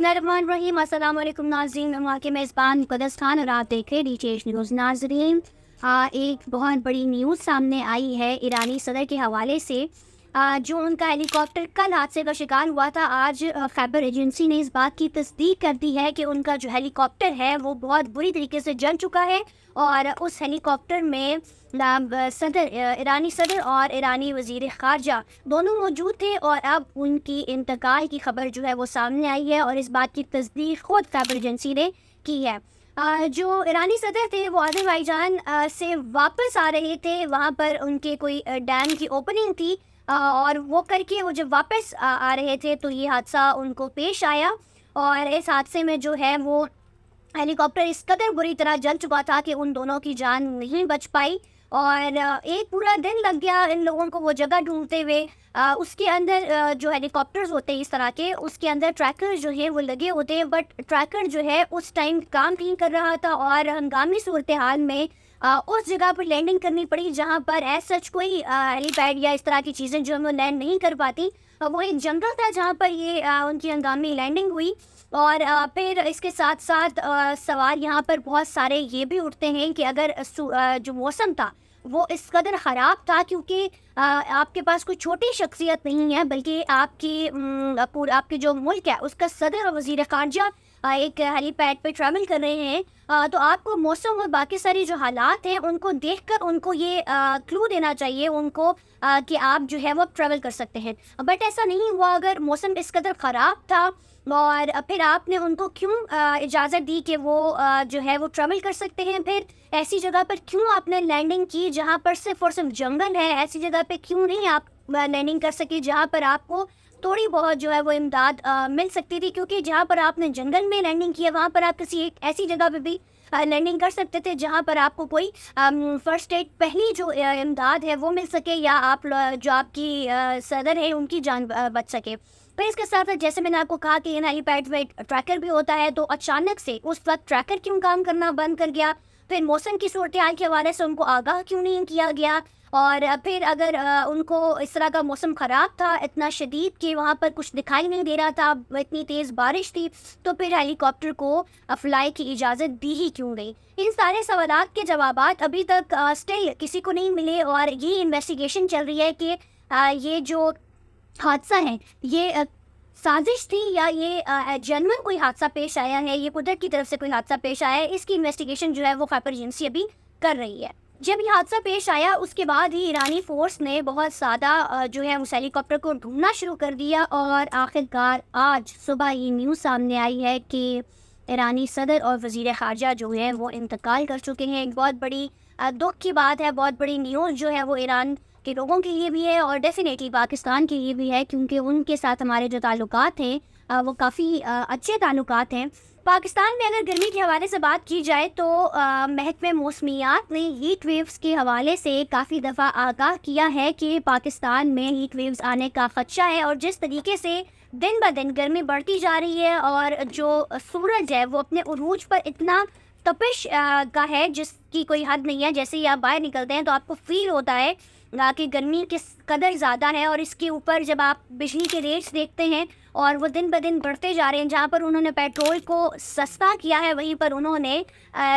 बिस्मिल्लाहिर्रहमानिर्रहीम। अस्सलाम वालेकुम नाज़रीन, मैं वहाँ के मेज़बान मुक़द्दस खान और आप देख रहे हैं डीटीएच न्यूज़। नाज़रीन, एक बहुत बड़ी न्यूज़ सामने आई है ईरानी सदर के हवाले से। जो उनका हेलीकॉप्टर कल हादसे का शिकार हुआ था, आज खैबर एजेंसी ने इस बात की तस्दीक कर दी है कि उनका जो हेलीकॉप्टर है वो बहुत बुरी तरीके से जल चुका है और उस हेलीकॉप्टर में ईरानी सदर और ईरानी वज़ीर ख़ारजा दोनों मौजूद थे और अब उनकी इंतकाल की खबर जो है वो सामने आई है और इस बात की तस्दीक ख़ुद खैबर एजेंसी ने की है। जो ईरानी सदर थे वो अज़रबैजान से वापस आ रहे थे, वहाँ पर उनके कोई डैम की ओपनिंग थी और वो करके वो जब वापस आ रहे थे तो ये हादसा उनको पेश आया और इस हादसे में जो है वो हेलीकॉप्टर इस कदर बुरी तरह जल चुका था कि उन दोनों की जान नहीं बच पाई और एक पूरा दिन लग गया इन लोगों को वो जगह ढूंढते हुए। उसके अंदर जो हेलीकॉप्टर्स होते हैं इस तरह के, उसके अंदर ट्रैकर जो है वो लगे होते हैं, बट ट्रैकर जो है उस टाइम काम नहीं कर रहा था और हंगामी सूरत हाल में उस जगह पर लैंडिंग करनी पड़ी जहाँ पर एज सच कोई हेलीपैड या इस तरह की चीज़ें जो हम लैंड नहीं कर पाती। वो एक जंगल था जहाँ पर ये उनकी हंगामी लैंडिंग हुई और फिर इसके साथ साथ सवाल यहाँ पर बहुत सारे ये भी उठते हैं कि अगर जो मौसम था वो इस कदर ख़राब था क्योंकि आपके पास कोई छोटी शख्सियत नहीं है बल्कि आपके जो मुल्क है उसका सदर और वज़ीर ख़ारजा एक हेलीपैड पे ट्रैवल कर रहे हैं, तो आपको मौसम और बाकी सारी जो हालात हैं उनको देखकर उनको ये क्लू देना चाहिए उनको कि आप जो है वो ट्रैवल कर सकते हैं। बट ऐसा नहीं हुआ। अगर मौसम इस कदर ख़राब था और फिर आपने उनको क्यों इजाज़त दी कि वो जो है वो ट्रैवल कर सकते हैं, फिर ऐसी जगह पर क्यों आपने लैंडिंग की जहाँ पर सिर्फ और सिर्फ जंगल है? ऐसी जगह पे क्यों नहीं आप लैंडिंग कर सकी जहाँ पर आपको थोड़ी बहुत जो है वो इमदाद मिल सकती थी? क्योंकि जहाँ पर आपने जंगल में लैंडिंग किया वहाँ पर आप किसी एक ऐसी जगह पे भी लैंडिंग कर सकते थे जहाँ पर आपको कोई फर्स्ट एड पहली जो इमदाद है वो मिल सके या आप जो आपकी सदर है उनकी जान बच सके। फिर इसके साथ साथ जैसे मैंने आपको कहा कि इन हेलीपैड में ट्रैकर भी होता है, तो अचानक से उस वक्त ट्रैकर क्यों काम करना बंद कर गया? फिर मौसम की सूरत हाल के हवाले से उनको आगाह क्यों नहीं किया गया? और फिर अगर उनको इस तरह का मौसम ख़राब था इतना शदीद कि वहाँ पर कुछ दिखाई नहीं दे रहा था, इतनी तेज़ बारिश थी, तो फिर हेलीकॉप्टर को फ्लाई की इजाज़त दी ही क्यों गई? इन सारे सवालात के जवाबात अभी तक स्टिल किसी को नहीं मिले और ये इन्वेस्टिगेशन चल रही है कि ये जो हादसा है ये साजिश थी या ये जनवन कोई हादसा पेश आया है, ये कुदरत की तरफ से कोई हादसा पेश आया है। इसकी इन्वेस्टिगेशन जो है वो खैबर एजेंसी अभी कर रही है। जब ये हादसा पेश आया उसके बाद ही ईरानी फ़ोर्स ने बहुत ज़्यादा जो है उस हेलीकॉप्टर को ढूंढना शुरू कर दिया और आखिरकार आज सुबह ये न्यूज़ सामने आई है कि ईरानी सदर और वज़ीर ख़ारजा जो है वो इंतकाल कर चुके हैं। एक बहुत बड़ी दुख की बात है, बहुत बड़ी न्यूज़ जो है वो ईरान के लोगों के लिए भी है और डेफिनेटली पाकिस्तान के लिए भी है क्योंकि उनके साथ हमारे जो ताल्लुकात हैं वो काफ़ी अच्छे ताल्लुकात हैं। पाकिस्तान में अगर गर्मी के हवाले से बात की जाए तो महकमे मौसमियात ने हीट वेव्स के हवाले से काफ़ी दफ़ा आगाह किया है कि पाकिस्तान में हीट वेव्स आने का ख़दशा है और जिस तरीके से दिन ब दिन गर्मी बढ़ती जा रही है और जो सूरज है वो अपने उरूज पर इतना तपिश का है जिसकी कोई हद नहीं है। जैसे ही आप बाहर निकलते हैं तो आपको फील होता है कि गर्मी किस कदर ज़्यादा है और इसके ऊपर जब आप बिजली के रेट्स देखते हैं और वो दिन ब दिन बढ़ते जा रहे हैं, जहाँ पर उन्होंने पेट्रोल को सस्ता किया है वहीं पर उन्होंने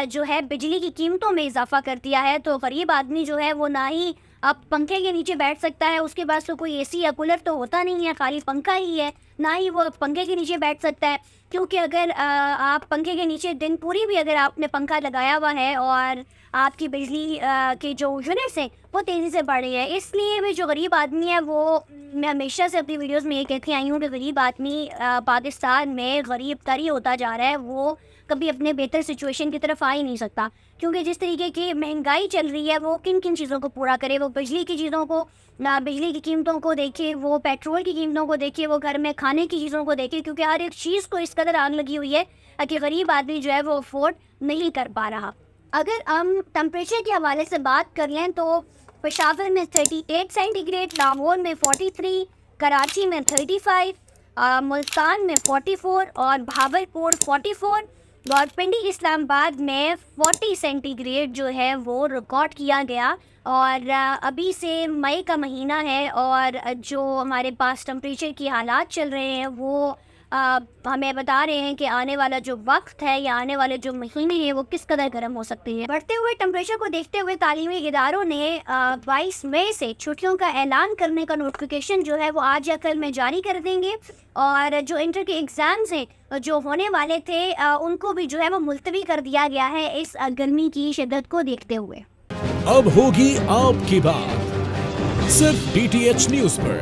जो है बिजली की कीमतों में इजाफा कर दिया है। तो गरीब आदमी जो है वो ना ही अब पंखे के नीचे बैठ सकता है, उसके पास तो कोई एसी या कूलर तो होता नहीं है, खाली पंखा ही है, ना ही वो पंखे के नीचे बैठ सकता है क्योंकि अगर आप पंखे के नीचे दिन पूरी भी अगर आपने पंखा लगाया हुआ है और आपकी बिजली की जो यूनिट्स हैं वो तेज़ी से बढ़ रही है, इसलिए भी जो गरीब आदमी है वो, मैं हमेशा से अपनी वीडियोस में ये कहती आई हूँ कि गरीब आदमी पाकिस्तान में गरीब तर ही होता जा रहा है, वो कभी अपने बेहतर सिचुएशन की तरफ आ ही नहीं सकता क्योंकि जिस तरीके की महंगाई चल रही है वो किन किन चीज़ों को पूरा करे? वो बिजली की चीज़ों को, बिजली की कीमतों को देखे, वो पेट्रोल की कीमतों को देखे, वो घर में खाने की चीज़ों को देखे, क्योंकि हर एक चीज़ को इस कदर आग लगी हुई है कि गरीब आदमी जो है वो अफोर्ड नहीं कर पा रहा। अगर हम टेम्परेचर के हवाले से बात कर लें तो पेशावर में 38 सेंटीग्रेड, लाहौर में 43, कराची में 35, मुल्तान में 44 और भावलपुर 44 और पिंडी इस्लामाबाद में 40 सेंटीग्रेड जो है वो रिकॉर्ड किया गया। और अभी से मई का महीना है और जो हमारे पास टेम्परेचर की हालात चल रहे हैं वो ہمیں بتا رہے ہیں کہ آنے والا جو وقت ہے یا آنے والے جو مہینے ہیں وہ کس قدر گرم ہو سکتے ہیں۔ بڑھتے ہوئے ٹمپریچر کو دیکھتے ہوئے تعلیمی اداروں نے 22 مئی سے چھٹیوں کا اعلان کرنے کا نوٹیفیکیشن جو ہے وہ آج یا کل میں جاری کر دیں گے، اور جو انٹر کے ایگزامز ہیں جو ہونے والے تھے ان کو بھی جو ہے وہ ملتوی کر دیا گیا ہے اس گرمی کی شدت کو دیکھتے ہوئے۔ اب ہوگی آپ کی بات صرف DTH نیوز پر۔